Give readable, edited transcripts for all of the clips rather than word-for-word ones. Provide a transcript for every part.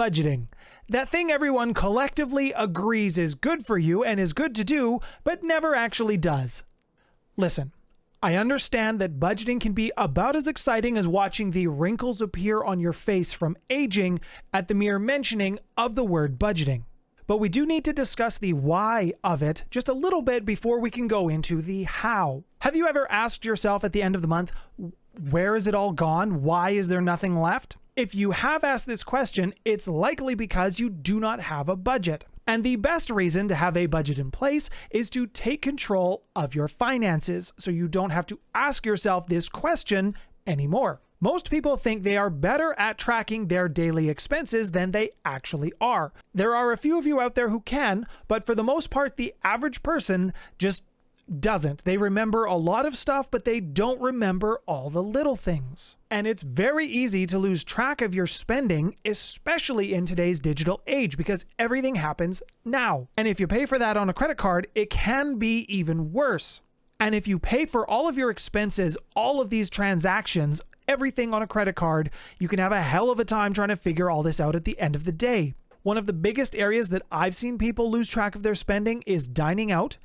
budgeting. That thing everyone collectively agrees is good for you and is good to do, but never actually does. Listen, I understand that budgeting can be about as exciting as watching the wrinkles appear on your face from aging at the mere mentioning of the word budgeting. But we do need to discuss the why of it just a little bit before we can go into the how. Have you ever asked yourself at the end of the month, where is it all gone? Why is there nothing left? If you have asked this question, it's likely because you do not have a budget. And the best reason to have a budget in place is to take control of your finances so you don't have to ask yourself this question anymore. Most people think they are better at tracking their daily expenses than they actually are. There are a few of you out there who can, but for the most part, the average person just doesn't. They remember a lot of stuff, but they don't remember all the little things. And it's very easy to lose track of your spending, especially in today's digital age, because everything happens now. And if you pay for that on a credit card, it can be even worse. And if you pay for all of your expenses, all of these transactions, everything on a credit card, you can have a hell of a time trying to figure all this out at the end of the day. One of the biggest areas that I've seen people lose track of their spending is dining out,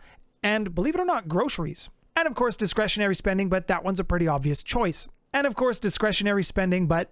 and believe it or not, groceries. And of course, discretionary spending, but that one's a pretty obvious choice. And of course, discretionary spending, but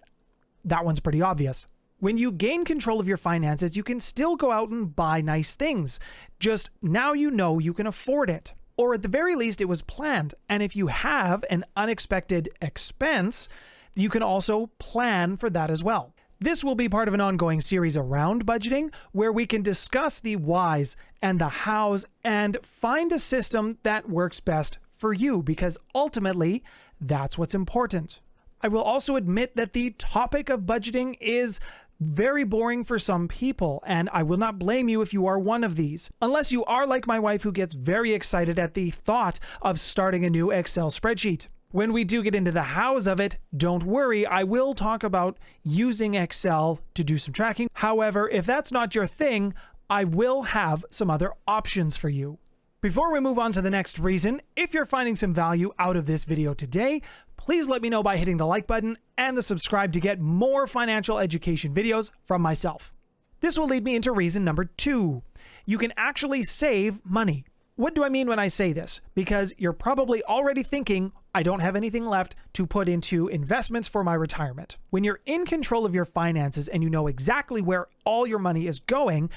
that one's pretty obvious. When you gain control of your finances, you can still go out and buy nice things. Just now you know you can afford it. Or at the very least, it was planned. And if you have an unexpected expense, you can also plan for that as well. This will be part of an ongoing series around budgeting where we can discuss the whys and the hows and find a system that works best for you, because ultimately that's what's important. I will also admit that the topic of budgeting is very boring for some people, and I will not blame you if you are one of these, unless you are like my wife who gets very excited at the thought of starting a new Excel spreadsheet. When we do get into the hows of it, don't worry, I will talk about using Excel to do some tracking. However, if that's not your thing, I will have some other options for you. Before we move on to the next reason, if you're finding some value out of this video today, please let me know by hitting the like button and the subscribe to get more financial education videos from myself. This will lead me into reason number 2. You can actually save money. What do I mean when I say this? Because you're probably already thinking, I don't have anything left to put into investments for my retirement. When you're in control of your finances and you know exactly where all your money is going,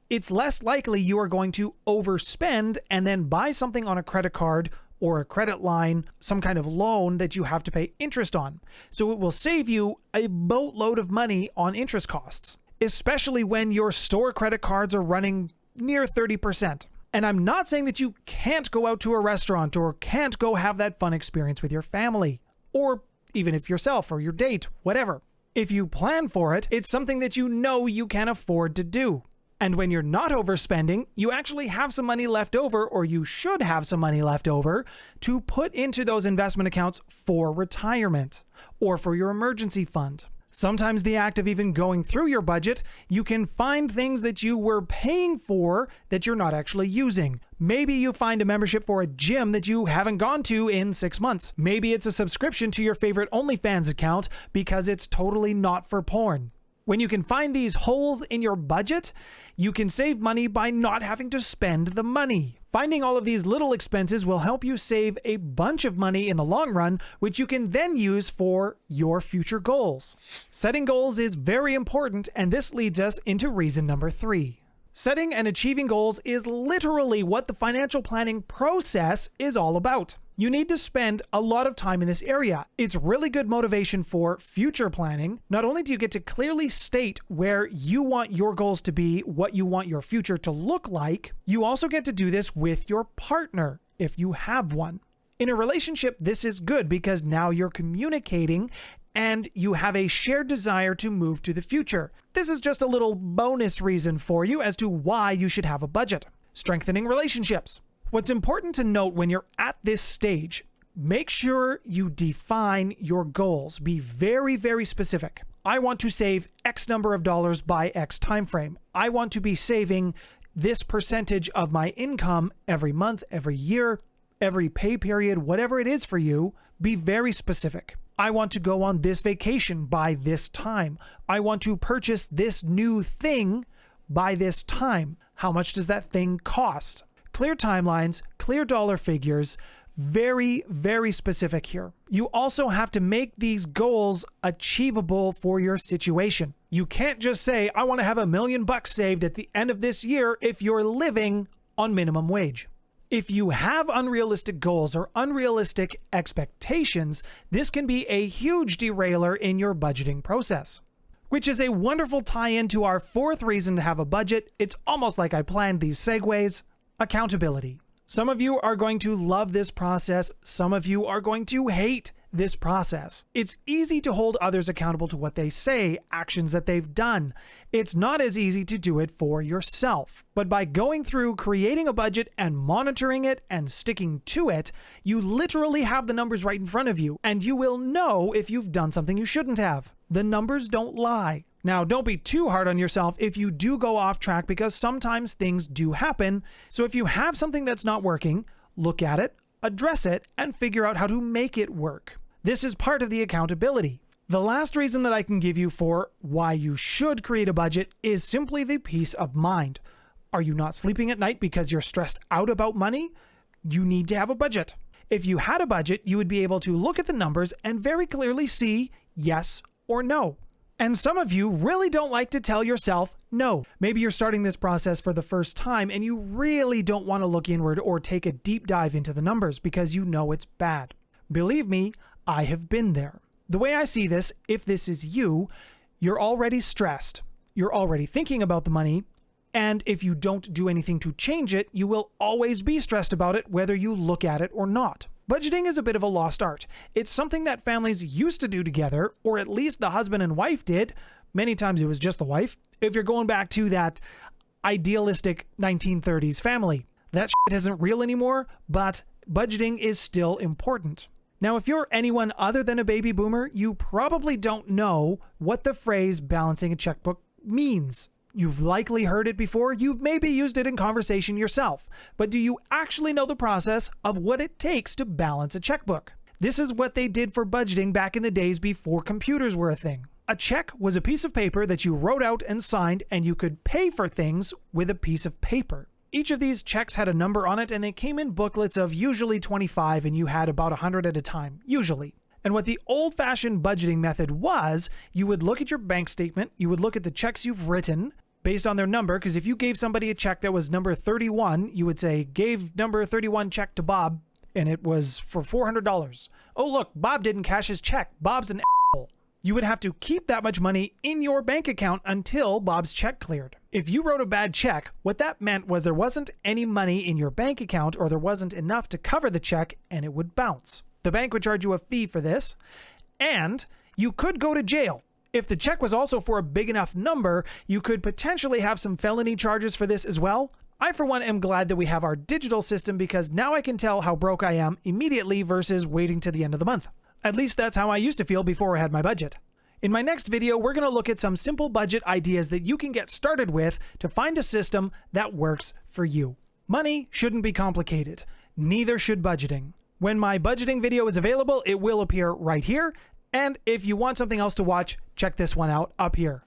it's less likely you are going to overspend and then buy something on a credit card or a credit line, some kind of loan that you have to pay interest on. So it will save you a boatload of money on interest costs, especially when your store credit cards are running near 30%. And I'm not saying that you can't go out to a restaurant or can't go have that fun experience with your family, or even if yourself or your date, whatever. If you plan for it, it's something that you know you can afford to do. And when you're not overspending, you actually have some money left over, or you should have some money left over, to put into those investment accounts for retirement or for your emergency fund. Sometimes the act of even going through your budget, you can find things that you were paying for that you're not actually using. Maybe you find a membership for a gym that you haven't gone to in 6 months. Maybe it's a subscription to your favorite OnlyFans account because it's totally not for porn. When you can find these holes in your budget, you can save money by not having to spend the money. Finding all of these little expenses will help you save a bunch of money in the long run, which you can then use for your future goals. Setting goals is very important, and this leads us into reason number 3. Setting and achieving goals is literally what the financial planning process is all about. You need to spend a lot of time in this area. It's really good motivation for future planning. Not only do you get to clearly state where you want your goals to be, what you want your future to look like, you also get to do this with your partner, if you have one. In a relationship, this is good because now you're communicating and you have a shared desire to move to the future. This is just a little bonus reason for you as to why you should have a budget. Strengthening relationships. What's important to note when you're at this stage, make sure you define your goals. Be very, very specific. I want to save X number of dollars by X time frame. I want to be saving this percentage of my income every month, every year, every pay period, whatever it is for you. Be very specific. I want to go on this vacation by this time. I want to purchase this new thing by this time. How much does that thing cost? Clear timelines, clear dollar figures, very, very specific here. You also have to make these goals achievable for your situation. You can't just say, I want to have $1 million saved at the end of this year if you're living on minimum wage. If you have unrealistic goals or unrealistic expectations, this can be a huge derailer in your budgeting process. Which is a wonderful tie-in to our fourth reason to have a budget. It's almost like I planned these segues. Accountability. Some of you are going to love this process. Some of you are going to hate this process. It's easy to hold others accountable to what they say, actions that they've done. It's not as easy to do it for yourself. But by going through creating a budget and monitoring it and sticking to it, you literally have the numbers right in front of you, and you will know if you've done something you shouldn't have. The numbers don't lie. Now, don't be too hard on yourself if you do go off track, because sometimes things do happen. So if you have something that's not working, look at it, address it, and figure out how to make it work. This is part of the accountability. The last reason that I can give you for why you should create a budget is simply the peace of mind. Are you not sleeping at night because you're stressed out about money? You need to have a budget. If you had a budget, you would be able to look at the numbers and very clearly see yes or no. And some of you really don't like to tell yourself no. Maybe you're starting this process for the first time and you really don't want to look inward or take a deep dive into the numbers because you know it's bad. Believe me, I have been there. The way I see this, if this is you, you're already stressed. You're already thinking about the money. And if you don't do anything to change it, you will always be stressed about it, whether you look at it or not. Budgeting is a bit of a lost art. It's something that families used to do together, or at least the husband and wife did. Many times it was just the wife. If you're going back to that idealistic 1930s family, that shit isn't real anymore, but budgeting is still important. Now, if you're anyone other than a baby boomer, you probably don't know what the phrase balancing a checkbook means. You've likely heard it before, you've maybe used it in conversation yourself, but do you actually know the process of what it takes to balance a checkbook? This is what they did for budgeting back in the days before computers were a thing. A check was a piece of paper that you wrote out and signed, and you could pay for things with a piece of paper. Each of these checks had a number on it, and they came in booklets of usually 25, and you had about 100 at a time, usually. And what the old-fashioned budgeting method was, you would look at your bank statement, you would look at the checks you've written based on their number, because if you gave somebody a check that was number 31, you would say, gave number 31 check to Bob, and it was for $400. Oh, look, Bob didn't cash his check. Bob's an asshole. You would have to keep that much money in your bank account until Bob's check cleared. If you wrote a bad check, what that meant was there wasn't any money in your bank account, or there wasn't enough to cover the check, and it would bounce. The bank would charge you a fee for this, and you could go to jail. If the check was also for a big enough number, you could potentially have some felony charges for this as well. I, for one, am glad that we have our digital system, because now I can tell how broke I am immediately versus waiting to the end of the month. At least that's how I used to feel before I had my budget. In my next video, we're going to look at some simple budget ideas that you can get started with to find a system that works for you. Money shouldn't be complicated. Neither should budgeting. When my budgeting video is available, it will appear right here. And if you want something else to watch, check this one out up here.